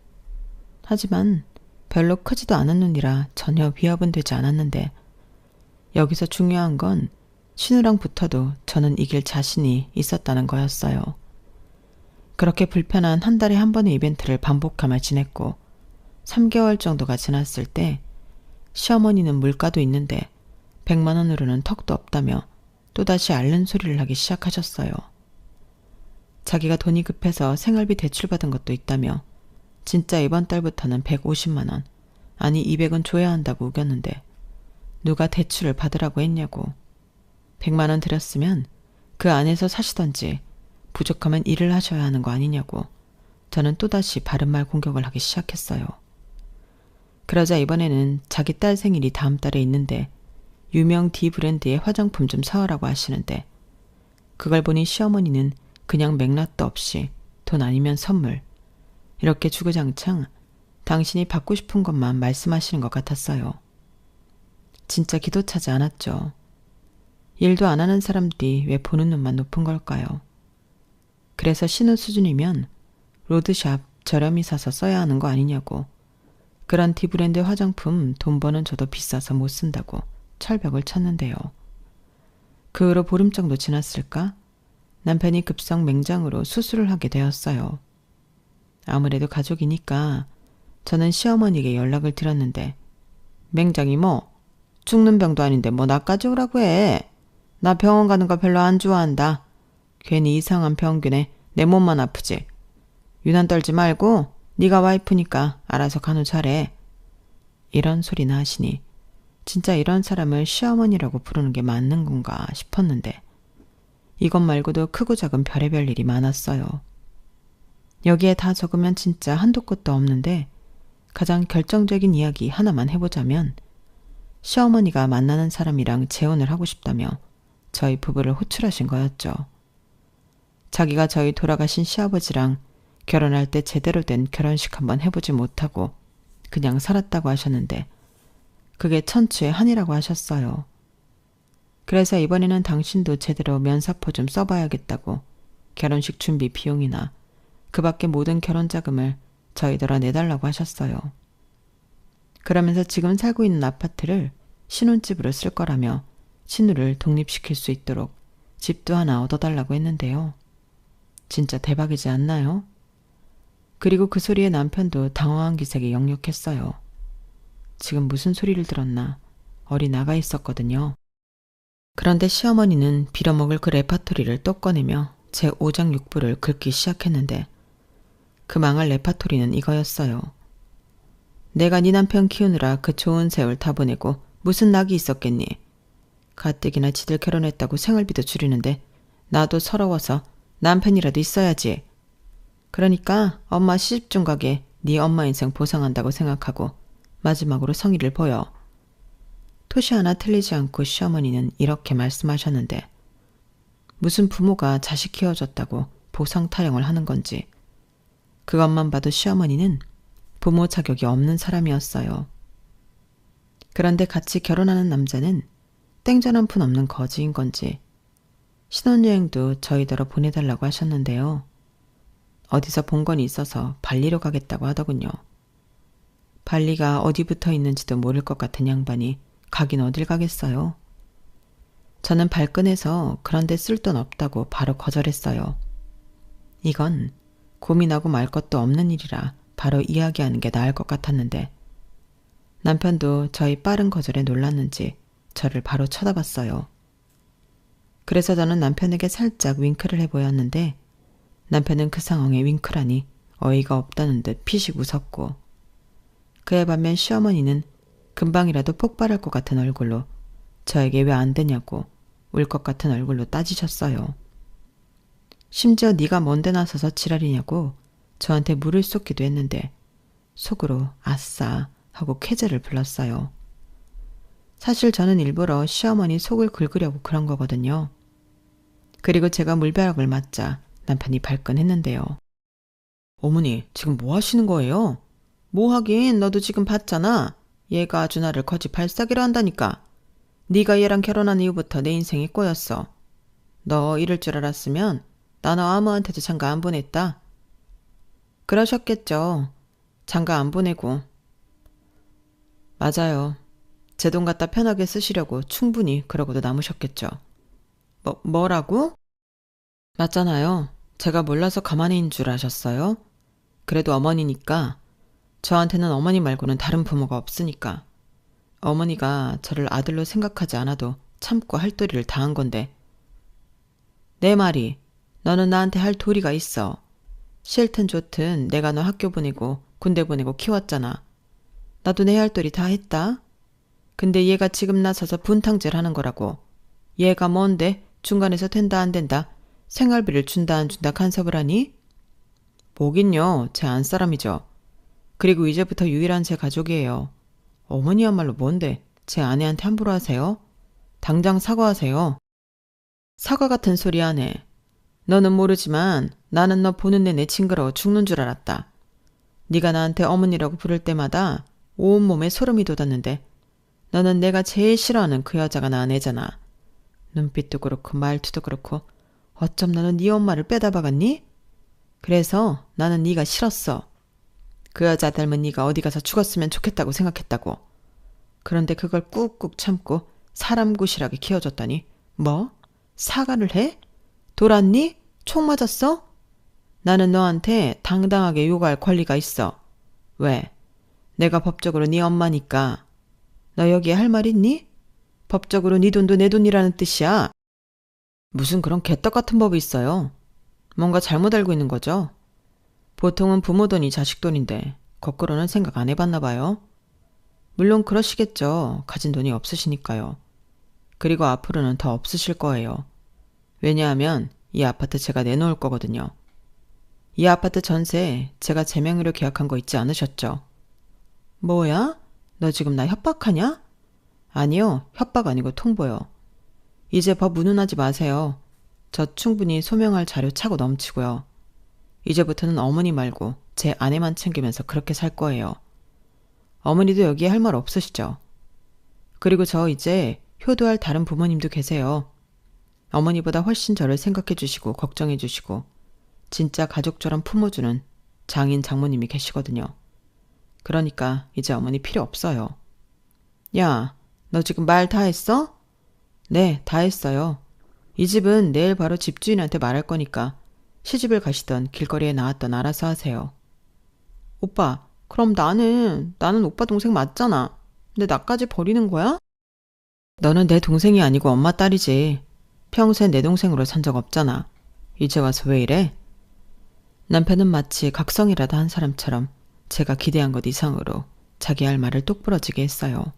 하지만 별로 크지도 않은 눈이라 전혀 위협은 되지 않았는데 여기서 중요한 건 신우랑 붙어도 저는 이길 자신이 있었다는 거였어요. 그렇게 불편한 한 달에 한 번의 이벤트를 반복하며 지냈고 3개월 정도가 지났을 때 시어머니는 물가도 있는데 100만 원으로는 턱도 없다며 또다시 앓는 소리를 하기 시작하셨어요. 자기가 돈이 급해서 생활비 대출받은 것도 있다며 진짜 이번 달부터는 150만 원, 아니 200은 줘야 한다고 우겼는데 누가 대출을 받으라고 했냐고. 100만 원 드렸으면 그 안에서 사시던지 부족하면 일을 하셔야 하는 거 아니냐고 저는 또다시 바른말 공격을 하기 시작했어요. 그러자 이번에는 자기 딸 생일이 다음 달에 있는데 유명 D 브랜드의 화장품 좀 사오라고 하시는데 그걸 보니 시어머니는 그냥 맥락도 없이 돈 아니면 선물 이렇게 주구장창 당신이 받고 싶은 것만 말씀하시는 것 같았어요. 진짜 기도 차지 않았죠. 일도 안 하는 사람들이 왜 보는 눈만 높은 걸까요? 그래서 신혼 수준이면 로드샵 저렴히 사서 써야 하는 거 아니냐고. 그런 D브랜드 화장품 돈 버는 저도 비싸서 못 쓴다고 철벽을 쳤는데요. 그 후로 보름 정도 지났을까? 남편이 급성 맹장으로 수술을 하게 되었어요. 아무래도 가족이니까 저는 시어머니에게 연락을 드렸는데 맹장이 뭐 죽는 병도 아닌데 뭐 나까지 오라고 해. 나 병원 가는 거 별로 안 좋아한다. 괜히 이상한 병균에 내 몸만 아프지. 유난 떨지 말고 네가 와이프니까 알아서 간호잘해. 이런 소리나 하시니 진짜 이런 사람을 시어머니라고 부르는 게 맞는 건가 싶었는데 이것 말고도 크고 작은 별의별 일이 많았어요. 여기에 다 적으면 진짜 한도 끝도 없는데 가장 결정적인 이야기 하나만 해보자면 시어머니가 만나는 사람이랑 재혼을 하고 싶다며 저희 부부를 호출하신 거였죠. 자기가 저희 돌아가신 시아버지랑 결혼할 때 제대로 된 결혼식 한번 해보지 못하고 그냥 살았다고 하셨는데 그게 천추의 한이라고 하셨어요. 그래서 이번에는 당신도 제대로 면사포 좀 써봐야겠다고 결혼식 준비 비용이나 그 밖에 모든 결혼 자금을 저희들아 내달라고 하셨어요. 그러면서 지금 살고 있는 아파트를 신혼집으로 쓸 거라며 신우를 독립시킬 수 있도록 집도 하나 얻어달라고 했는데요. 진짜 대박이지 않나요? 그리고 그 소리에 남편도 당황한 기색이 역력했어요. 지금 무슨 소리를 들었나 어리나가 있었거든요. 그런데 시어머니는 빌어먹을 그 레파토리를 또 꺼내며 제 5장 6부를 긁기 시작했는데 그 망할 레파토리는 이거였어요. 내가 네 남편 키우느라 그 좋은 세월 다 보내고 무슨 낙이 있었겠니? 가뜩이나 지들 결혼했다고 생활비도 줄이는데 나도 서러워서 남편이라도 있어야지. 그러니까 엄마 시집중 가게 네 엄마 인생 보상한다고 생각하고 마지막으로 성의를 보여. 토시 하나 틀리지 않고 시어머니는 이렇게 말씀하셨는데 무슨 부모가 자식 키워줬다고 보상 타령을 하는 건지 그것만 봐도 시어머니는 부모 자격이 없는 사람이었어요. 그런데 같이 결혼하는 남자는 땡전 한 푼 없는 거지인 건지 신혼여행도 저희더러 보내달라고 하셨는데요. 어디서 본 건 있어서 발리로 가겠다고 하더군요. 발리가 어디 붙어 있는지도 모를 것 같은 양반이 가긴 어딜 가겠어요. 저는 발끈해서 그런데 쓸 돈 없다고 바로 거절했어요. 이건 고민하고 말 것도 없는 일이라 바로 이야기하는 게 나을 것 같았는데 남편도 저희 빠른 거절에 놀랐는지 저를 바로 쳐다봤어요. 그래서 저는 남편에게 살짝 윙크를 해보였는데 남편은 그 상황에 윙크라니 어이가 없다는 듯 피식 웃었고 그에 반면 시어머니는 금방이라도 폭발할 것 같은 얼굴로 저에게 왜 안 되냐고 울 것 같은 얼굴로 따지셨어요. 심지어 네가 뭔데 나서서 지랄이냐고 저한테 물을 쏟기도 했는데 속으로 아싸 하고 쾌재를 불렀어요. 사실 저는 일부러 시어머니 속을 긁으려고 그런 거거든요. 그리고 제가 물벼락을 맞자 남편이 발끈했는데요. 어머니 지금 뭐 하시는 거예요? 뭐 하긴 너도 지금 봤잖아. 얘가 아주 나를 거지 발사기로 한다니까. 네가 얘랑 결혼한 이후부터 내 인생이 꼬였어. 너 이럴 줄 알았으면 나는 아무한테도 장가 안 보냈다. 그러셨겠죠. 장가 안 보내고. 맞아요. 제 돈 갖다 편하게 쓰시려고 충분히 그러고도 남으셨겠죠. 뭐라고? 맞잖아요. 제가 몰라서 가만히 있는 줄 아셨어요? 그래도 어머니니까 저한테는 어머니 말고는 다른 부모가 없으니까 어머니가 저를 아들로 생각하지 않아도 참고 할 도리를 다한 건데 내 말이 너는 나한테 할 도리가 있어. 싫든 좋든 내가 너 학교 보내고 군대 보내고 키웠잖아. 나도 내 할 도리 다 했다. 근데 얘가 지금 나서서 분탕질 하는 거라고. 얘가 뭔데 중간에서 된다 안 된다 생활비를 준다 안 준다 간섭을 하니? 뭐긴요. 제 안사람이죠. 그리고 이제부터 유일한 제 가족이에요. 어머니야말로 뭔데 제 아내한테 함부로 하세요? 당장 사과하세요. 사과 같은 소리 안 해. 너는 모르지만 나는 너 보는 내내 징그러워 죽는 줄 알았다. 네가 나한테 어머니라고 부를 때마다 온몸에 소름이 돋았는데 너는 내가 제일 싫어하는 그 여자가 낳은 애잖아. 눈빛도 그렇고 말투도 그렇고 어쩜 너는 네 엄마를 빼다 박았니? 그래서 나는 네가 싫었어. 그 여자 닮은 네가 어디 가서 죽었으면 좋겠다고 생각했다고. 그런데 그걸 꾹꾹 참고 사람 구실하게 키워줬더니 뭐? 사과를 해? 돌았니? 총 맞았어? 나는 너한테 당당하게 요구할 권리가 있어. 왜? 내가 법적으로 네 엄마니까. 너 여기에 할 말 있니? 법적으로 네 돈도 내 돈이라는 뜻이야. 무슨 그런 개떡 같은 법이 있어요. 뭔가 잘못 알고 있는 거죠. 보통은 부모 돈이 자식 돈인데 거꾸로는 생각 안 해봤나 봐요. 물론 그러시겠죠. 가진 돈이 없으시니까요. 그리고 앞으로는 더 없으실 거예요. 왜냐하면 이 아파트 제가 내놓을 거거든요. 이 아파트 전세 제가 제 명의로 계약한 거 잊지 않으셨죠? 뭐야? 너 지금 나 협박하냐? 아니요. 협박 아니고 통보요. 이제 법 무능하지 마세요. 저 충분히 소명할 자료 차고 넘치고요. 이제부터는 어머니 말고 제 아내만 챙기면서 그렇게 살 거예요. 어머니도 여기에 할 말 없으시죠? 그리고 저 이제 효도할 다른 부모님도 계세요. 어머니보다 훨씬 저를 생각해 주시고 걱정해 주시고 진짜 가족처럼 품어주는 장인 장모님이 계시거든요. 그러니까 이제 어머니 필요 없어요. 야, 너 지금 말 다 했어? 네, 다 했어요. 이 집은 내일 바로 집주인한테 말할 거니까 시집을 가시던 길거리에 나왔던 알아서 하세요. 오빠, 그럼 나는 오빠 동생 맞잖아. 근데 나까지 버리는 거야? 너는 내 동생이 아니고 엄마 딸이지. 평생 내 동생으로 산 적 없잖아. 이제 와서 왜 이래? 남편은 마치 각성이라도 한 사람처럼 제가 기대한 것 이상으로 자기 할 말을 똑부러지게 했어요.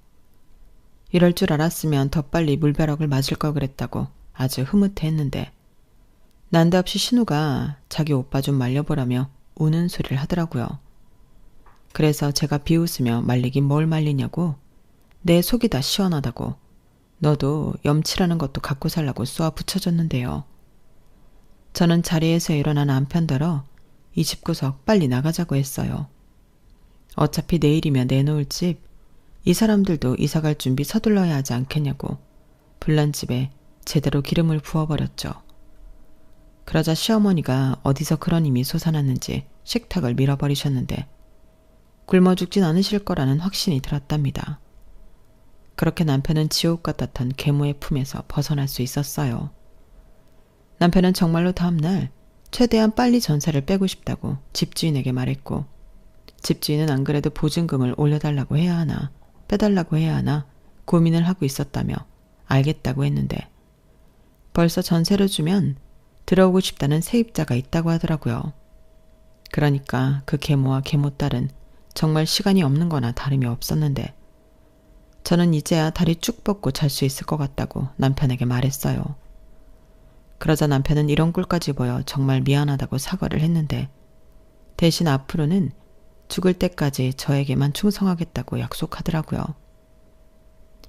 이럴 줄 알았으면 더 빨리 물벼락을 맞을 걸 그랬다고 아주 흐뭇해했는데 난데없이 신우가 자기 오빠 좀 말려보라며 우는 소리를 하더라고요. 그래서 제가 비웃으며 말리긴 뭘 말리냐고 내 속이 다 시원하다고 너도 염치라는 것도 갖고 살라고 쏘아 붙여줬는데요. 저는 자리에서 일어나 남편더러 이 집구석 빨리 나가자고 했어요. 어차피 내일이면 내놓을 집, 이 사람들도 이사갈 준비 서둘러야 하지 않겠냐고 불난집에 제대로 기름을 부어버렸죠. 그러자 시어머니가 어디서 그런 힘이 솟아났는지 식탁을 밀어버리셨는데 굶어 죽진 않으실 거라는 확신이 들었답니다. 그렇게 남편은 지옥 같았던 계모의 품에서 벗어날 수 있었어요. 남편은 정말로 다음날 최대한 빨리 전세를 빼고 싶다고 집주인에게 말했고 집주인은 안 그래도 보증금을 올려달라고 해야 하나 빼달라고 해야 하나 고민을 하고 있었다며 알겠다고 했는데 벌써 전세를 주면 들어오고 싶다는 세입자가 있다고 하더라고요. 그러니까 그 계모와 계모딸은 정말 시간이 없는 거나 다름이 없었는데 저는 이제야 다리 쭉 뻗고 잘 수 있을 것 같다고 남편에게 말했어요. 그러자 남편은 이런 꼴까지 보여 정말 미안하다고 사과를 했는데 대신 앞으로는 죽을 때까지 저에게만 충성하겠다고 약속하더라고요.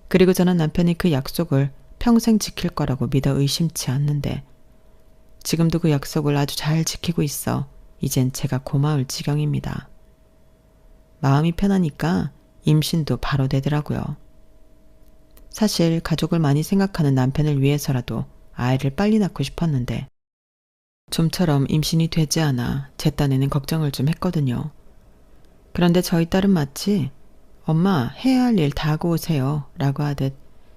그리고 저는 남편이 그 약속을 평생 지킬 거라고 믿어 의심치 않는데 지금도 그 약속을 아주 잘 지키고 있어 이젠 제가 고마울 지경입니다. 마음이 편하니까 임신도 바로 되더라고요. 사실 가족을 많이 생각하는 남편을 위해서라도 아이를 빨리 낳고 싶었는데 좀처럼 임신이 되지 않아 제 딴에는 걱정을 좀 했거든요. 그런데 저희 딸은 마치 엄마 해야 할 일 다 하고 오세요 라고 하듯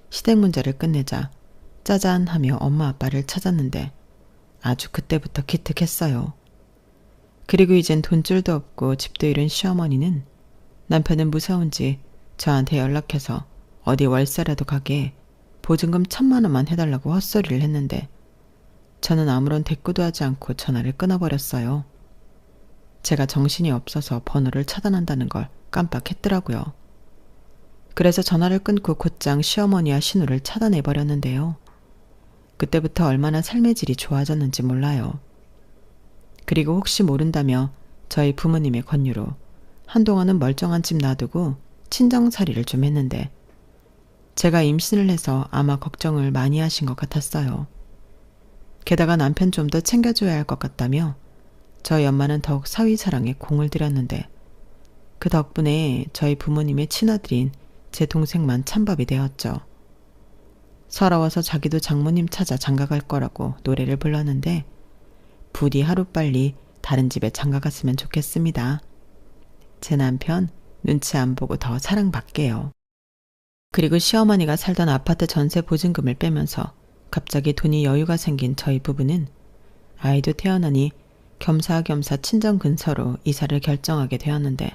시댁 문제를 끝내자 짜잔 하며 엄마 아빠를 찾았는데 아주 그때부터 기특했어요. 그리고 이젠 돈줄도 없고 집도 잃은 시어머니는 남편은 무서운지 저한테 연락해서 어디 월세라도 가게 보증금 1,000만 원만 해달라고 헛소리를 했는데 저는 아무런 대꾸도 하지 않고 전화를 끊어버렸어요. 제가 정신이 없어서 번호를 차단한다는 걸 깜빡했더라고요. 그래서 전화를 끊고 곧장 시어머니와 신우를 차단해버렸는데요. 그때부터 얼마나 삶의 질이 좋아졌는지 몰라요. 그리고 혹시 모른다며 저희 부모님의 권유로 한동안은 멀쩡한 집 놔두고 친정살이를 좀 했는데 제가 임신을 해서 아마 걱정을 많이 하신 것 같았어요. 게다가 남편 좀 더 챙겨줘야 할 것 같다며 저희 엄마는 더욱 사위 사랑에 공을 들였는데 그 덕분에 저희 부모님의 친아들인 제 동생만 찬밥이 되었죠. 서러워서 자기도 장모님 찾아 장가갈 거라고 노래를 불렀는데 부디 하루빨리 다른 집에 장가갔으면 좋겠습니다. 제 남편 눈치 안 보고 더 사랑받게요. 그리고 시어머니가 살던 아파트 전세 보증금을 빼면서 갑자기 돈이 여유가 생긴 저희 부부는 아이도 태어나니 겸사겸사 친정 근처로 이사를 결정하게 되었는데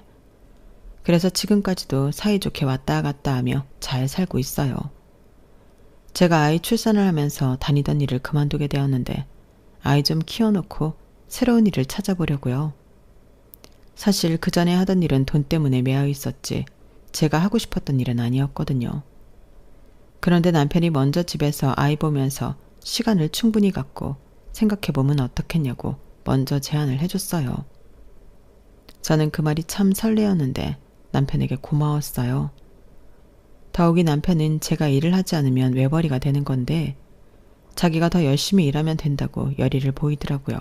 그래서 지금까지도 사이좋게 왔다 갔다 하며 잘 살고 있어요. 제가 아이 출산을 하면서 다니던 일을 그만두게 되었는데 아이 좀 키워놓고 새로운 일을 찾아보려고요. 사실 그 전에 하던 일은 돈 때문에 매여 있었지 제가 하고 싶었던 일은 아니었거든요. 그런데 남편이 먼저 집에서 아이 보면서 시간을 충분히 갖고 생각해보면 어떻겠냐고 먼저 제안을 해줬어요. 저는 그 말이 참 설레었는데 남편에게 고마웠어요. 더욱이 남편은 제가 일을 하지 않으면 외벌이가 되는 건데 자기가 더 열심히 일하면 된다고 열의를 보이더라고요.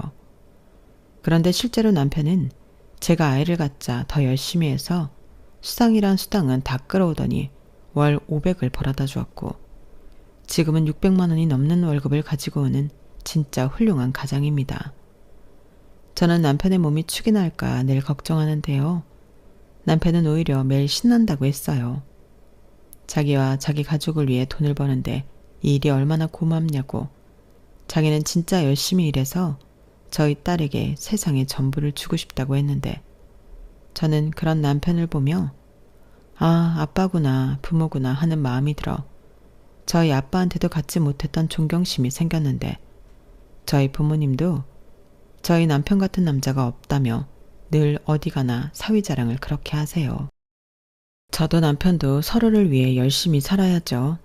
그런데 실제로 남편은 제가 아이를 갖자 더 열심히 해서 수당이란 수당은 다 끌어오더니 월 500을 벌어다 주었고 지금은 600만 원이 넘는 월급을 가지고 오는 진짜 훌륭한 가장입니다. 저는 남편의 몸이 축이 날까 늘 걱정하는데요. 남편은 오히려 매일 신난다고 했어요. 자기와 자기 가족을 위해 돈을 버는데 이 일이 얼마나 고맙냐고 자기는 진짜 열심히 일해서 저희 딸에게 세상의 전부를 주고 싶다고 했는데 저는 그런 남편을 보며 아, 아빠구나, 부모구나 하는 마음이 들어 저희 아빠한테도 갖지 못했던 존경심이 생겼는데 저희 부모님도 저희 남편 같은 남자가 없다며 늘 어디 가나 사위 자랑을 그렇게 하세요. 저도 남편도 서로를 위해 열심히 살아야죠.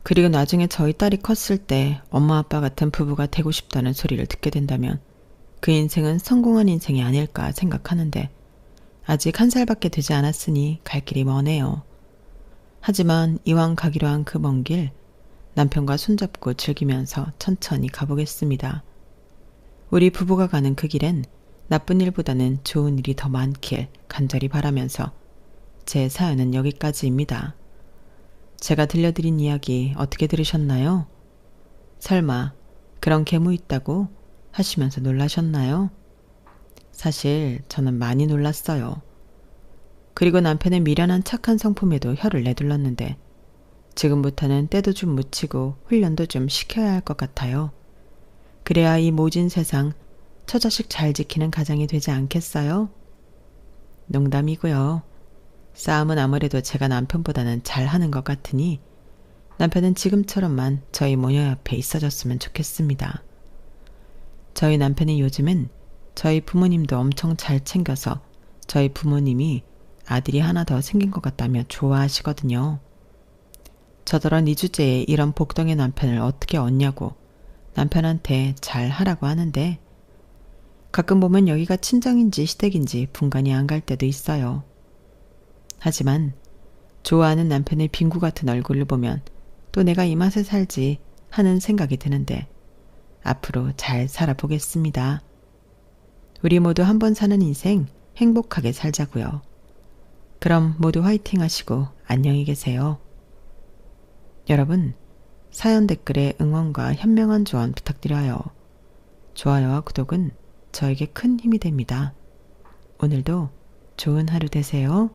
그리고 나중에 저희 딸이 컸을 때 엄마 아빠 같은 부부가 되고 싶다는 소리를 듣게 된다면 그 인생은 성공한 인생이 아닐까 생각하는데 아직 1살밖에 되지 않았으니 갈 길이 머네요. 하지만 이왕 가기로 한 그 먼 길 남편과 손잡고 즐기면서 천천히 가보겠습니다. 우리 부부가 가는 그 길엔 나쁜 일보다는 좋은 일이 더 많길 간절히 바라면서 제 사연은 여기까지입니다. 제가 들려드린 이야기 어떻게 들으셨나요? 설마 그런 계모 있다고 하시면서 놀라셨나요? 사실 저는 많이 놀랐어요. 그리고 남편의 미련한 착한 성품에도 혀를 내둘렀는데 지금부터는 때도 좀 묻히고 훈련도 좀 시켜야 할 것 같아요. 그래야 이 모진 세상 처자식 잘 지키는 가장이 되지 않겠어요? 농담이고요. 싸움은 아무래도 제가 남편보다는 잘하는 것 같으니 남편은 지금처럼만 저희 모녀 옆에 있어줬으면 좋겠습니다. 저희 남편이 요즘은 저희 부모님도 엄청 잘 챙겨서 저희 부모님이 아들이 하나 더 생긴 것 같다며 좋아하시거든요. 저더러 2주째에 이런 복덩이 남편을 어떻게 얻냐고 남편한테 잘 하라고 하는데 가끔 보면 여기가 친정인지 시댁인지 분간이 안 갈 때도 있어요. 하지만 좋아하는 남편의 빙구 같은 얼굴을 보면 또 내가 이 맛에 살지 하는 생각이 드는데 앞으로 잘 살아보겠습니다. 우리 모두 한 번 사는 인생 행복하게 살자고요. 그럼 모두 화이팅 하시고 안녕히 계세요. 여러분, 사연 댓글에 응원과 현명한 조언 부탁드려요. 좋아요와 구독은 저에게 큰 힘이 됩니다. 오늘도 좋은 하루 되세요.